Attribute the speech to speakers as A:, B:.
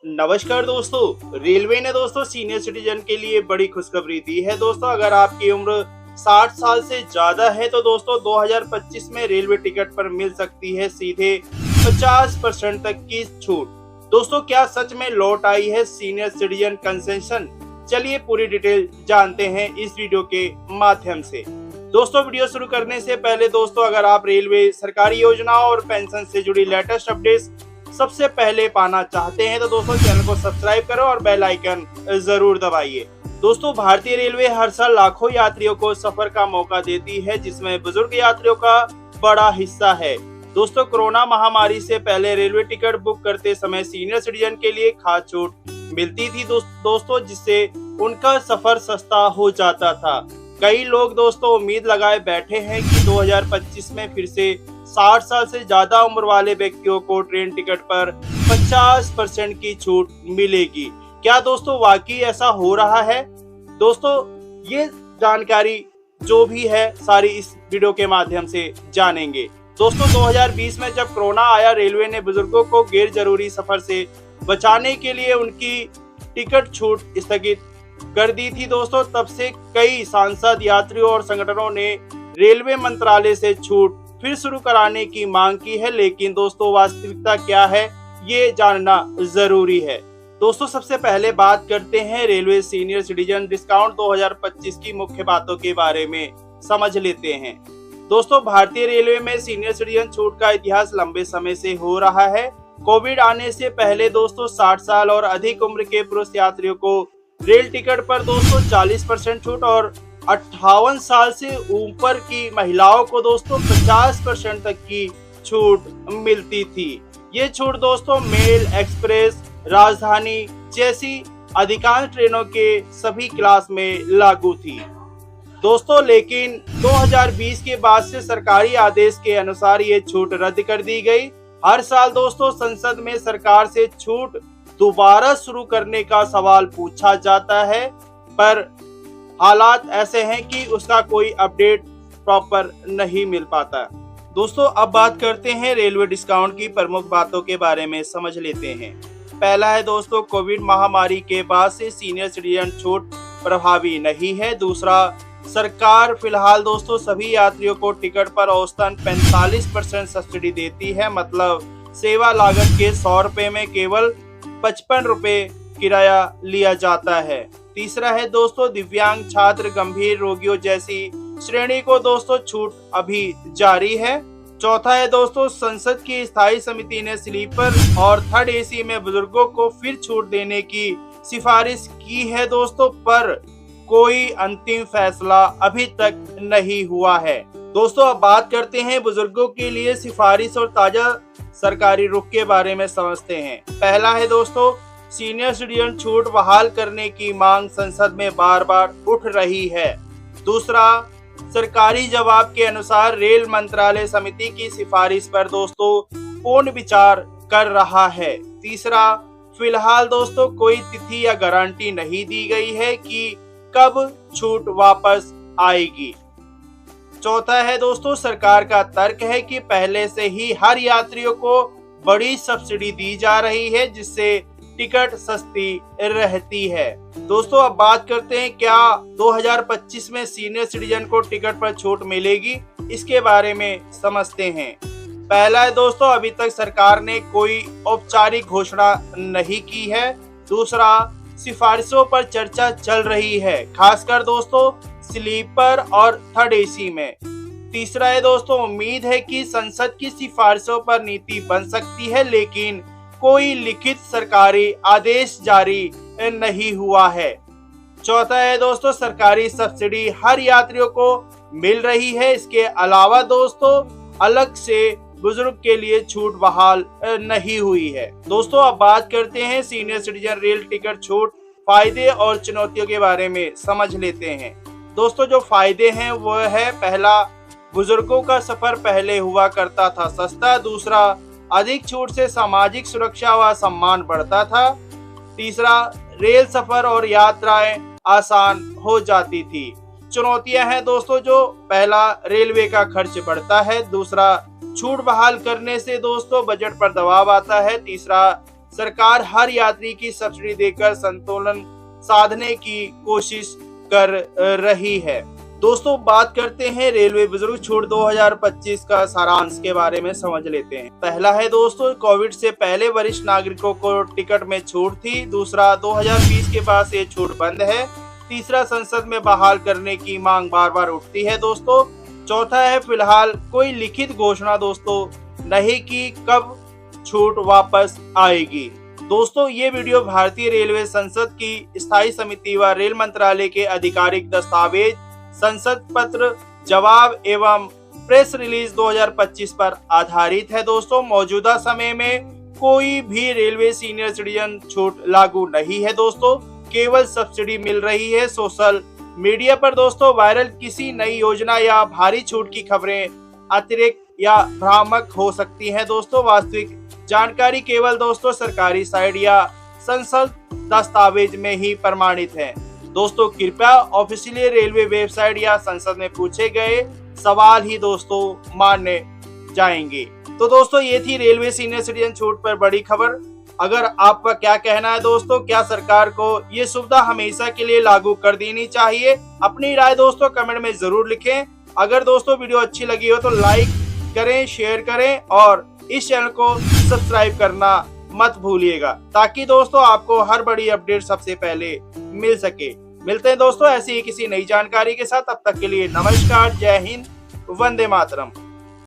A: नमस्कार दोस्तों, रेलवे ने दोस्तों सीनियर सिटीजन के लिए बड़ी खुशखबरी दी है। दोस्तों अगर आपकी उम्र 60 साल से ज्यादा है तो दोस्तों 2025 में रेलवे टिकट पर मिल सकती है सीधे 50% तक की छूट। दोस्तों क्या सच में लौट आई है सीनियर सिटीजन कंसेशन? चलिए पूरी डिटेल जानते हैं इस वीडियो के माध्यम से। दोस्तों वीडियो शुरू करने से पहले दोस्तों अगर आप रेलवे सरकारी योजनाओं और पेंशन से जुड़ी लेटेस्ट अपडेट्स सबसे पहले पाना चाहते हैं तो दोस्तों चैनल को सब्सक्राइब करो और बेल आइकन जरूर दबाइए। दोस्तों भारतीय रेलवे हर साल लाखों यात्रियों को सफर का मौका देती है, जिसमें बुजुर्ग यात्रियों का बड़ा हिस्सा है। दोस्तों कोरोना महामारी से पहले रेलवे टिकट बुक करते समय सीनियर सिटीजन के लिए खास छूट मिलती थी दोस्तों, जिससे उनका सफर सस्ता हो जाता था। कई लोग दोस्तों उम्मीद लगाए बैठे हैं कि 2025 में फिर से 60 साल से ज्यादा उम्र वाले व्यक्तियों को ट्रेन टिकट पर 50% की छूट मिलेगी। क्या दोस्तों वाकई ऐसा हो रहा है? दोस्तों ये जानकारी जो भी है सारी इस वीडियो के माध्यम से जानेंगे। दोस्तों 2020 में जब कोरोना आया, रेलवे ने बुजुर्गों को गैर जरूरी सफर से बचाने के लिए उनकी टिकट छूट स्थगित कर दी थी। दोस्तों तब से कई सांसद, यात्रियों और संगठनों ने रेलवे मंत्रालय से छूट फिर शुरू कराने की मांग की है, लेकिन दोस्तों वास्तविकता क्या है ये जानना जरूरी है। दोस्तों सबसे पहले बात करते हैं रेलवे सीनियर सिटीजन डिस्काउंट 2025 की मुख्य बातों के बारे में समझ लेते हैं। दोस्तों भारतीय रेलवे में सीनियर सिटीजन छूट का इतिहास लंबे समय से हो रहा है। कोविड आने से पहले दोस्तों 60 साल और अधिक उम्र के पुरुष यात्रियों को रेल टिकट पर दोस्तों 40% छूट और 58 साल से ऊपर की महिलाओं को दोस्तों 50% तक की छूट मिलती थी। ये छूट दोस्तों मेल, एक्सप्रेस, राजधानी जैसी अधिकांश ट्रेनों के सभी क्लास में लागू थी दोस्तों, लेकिन 2020 के बाद से सरकारी आदेश के अनुसार ये छूट रद्द कर दी गई। हर साल दोस्तों संसद में सरकार से छूट दोबारा शुरू करने का सवाल पूछा जाता है, पर हालात ऐसे हैं कि उसका कोई अपडेट प्रॉपर नहीं मिल पाता। दोस्तों अब बात करते हैं रेलवे डिस्काउंट की प्रमुख बातों के बारे में समझ लेते हैं। पहला है दोस्तों कोविड महामारी के बाद से सीनियर सिटीजन छूट प्रभावी नहीं है। दूसरा, सरकार फिलहाल दोस्तों सभी यात्रियों को टिकट पर औसतन 45% सब्सिडी देती है, मतलब सेवा लागत के 100 रुपए में केवल 55 रुपए किराया लिया जाता है। तीसरा है दोस्तों दिव्यांग, छात्र, गंभीर रोगियों जैसी श्रेणी को दोस्तों छूट अभी जारी है। चौथा है दोस्तों संसद की स्थायी समिति ने स्लीपर और थर्ड एसी में बुजुर्गों को फिर छूट देने की सिफारिश की है दोस्तों, पर कोई अंतिम फैसला अभी तक नहीं हुआ है। दोस्तों अब बात करते हैं बुजुर्गों के लिए सिफारिश और ताजा सरकारी रुख के बारे में समझते हैं। पहला है दोस्तों सीनियर सिटीजन छूट बहाल करने की मांग संसद में बार बार उठ रही है। दूसरा, सरकारी जवाब के अनुसार रेल मंत्रालय समिति की सिफारिश पर दोस्तों पूर्ण विचार कर रहा है। तीसरा, फिलहाल दोस्तों कोई तिथि या गारंटी नहीं दी गई है कि कब छूट वापस आएगी। चौथा है दोस्तों सरकार का तर्क है कि पहले से ही हर यात्रियों को बड़ी सब्सिडी दी जा रही है, जिससे टिकट सस्ती रहती है। दोस्तों अब बात करते हैं क्या 2025 में सीनियर सिटीजन को टिकट पर छूट मिलेगी, इसके बारे में समझते हैं। पहला है दोस्तों अभी तक सरकार ने कोई औपचारिक घोषणा नहीं की है। दूसरा, सिफारिशों पर चर्चा चल रही है, खासकर दोस्तों स्लीपर और थर्ड एसी में। तीसरा है दोस्तों उम्मीद है कि संसद की सिफारिशों पर नीति बन सकती है, लेकिन कोई लिखित सरकारी आदेश जारी नहीं हुआ है। चौथा है दोस्तों सरकारी सब्सिडी हर यात्रियों को मिल रही है। इसके अलावा दोस्तों अलग से बुजुर्ग के लिए छूट बहाल नहीं हुई है। दोस्तों अब बात करते हैं सीनियर सिटीजन रेल टिकट छूट फायदे और चुनौतियों के बारे में समझ लेते हैं। दोस्तों जो फायदे हैं वो है, पहला, बुजुर्गों का सफर पहले हुआ करता था सस्ता। दूसरा, अधिक छूट से सामाजिक सुरक्षा व सम्मान बढ़ता था। तीसरा, रेल सफर और यात्राएं आसान हो जाती थी। चुनौतियां हैं दोस्तों जो, पहला, रेलवे का खर्च बढ़ता है। दूसरा, छूट बहाल करने से दोस्तों बजट पर दबाव आता है। तीसरा, सरकार हर यात्री की सब्सिडी देकर संतुलन साधने की कोशिश कर रही है। दोस्तों बात करते हैं रेलवे बुजुर्ग छूट 2025 का सारांश के बारे में समझ लेते हैं। पहला है दोस्तों, कोविड से पहले वरिष्ठ नागरिकों को टिकट में छूट थी। दूसरा, 2020 के बाद से छूट बंद है। तीसरा, संसद में बहाल करने की मांग बार बार उठती है दोस्तों। चौथा है, फिलहाल कोई लिखित घोषणा दोस्तों नहीं कि कब छूट वापस आएगी। दोस्तों ये वीडियो भारतीय रेलवे संसद की स्थायी समिति व रेल मंत्रालय के आधिकारिक दस्तावेज संसद पत्र जवाब एवं प्रेस रिलीज 2025 पर आधारित है। दोस्तों मौजूदा समय में कोई भी रेलवे सीनियर सिटीजन छूट लागू नहीं है दोस्तों, केवल सब्सिडी मिल रही है। सोशल मीडिया पर दोस्तों वायरल किसी नई योजना या भारी छूट की खबरें अतिरिक्त या भ्रामक हो सकती हैं दोस्तों। वास्तविक जानकारी केवल दोस्तों सरकारी साइट या संसद दस्तावेज में ही प्रमाणित है। दोस्तों कृपया ऑफिशियल रेलवे वेबसाइट या संसद में पूछे गए सवाल ही दोस्तों माने जाएंगे। तो दोस्तों ये थी रेलवे सीनियर सिटीजन छूट पर बड़ी खबर। अगर आपका क्या कहना है दोस्तों, क्या सरकार को ये सुविधा हमेशा के लिए लागू कर देनी चाहिए? अपनी राय दोस्तों कमेंट में जरूर लिखें। अगर दोस्तों वीडियो अच्छी लगी हो तो लाइक करें, शेयर करें और इस चैनल को सब्सक्राइब करना मत भूलिएगा, ताकि दोस्तों आपको हर बड़ी अपडेट सबसे पहले मिल सके। मिलते हैं दोस्तों ऐसी ही किसी नई जानकारी के साथ, तब तक के लिए नमस्कार, जय हिंद, वंदे मातरम।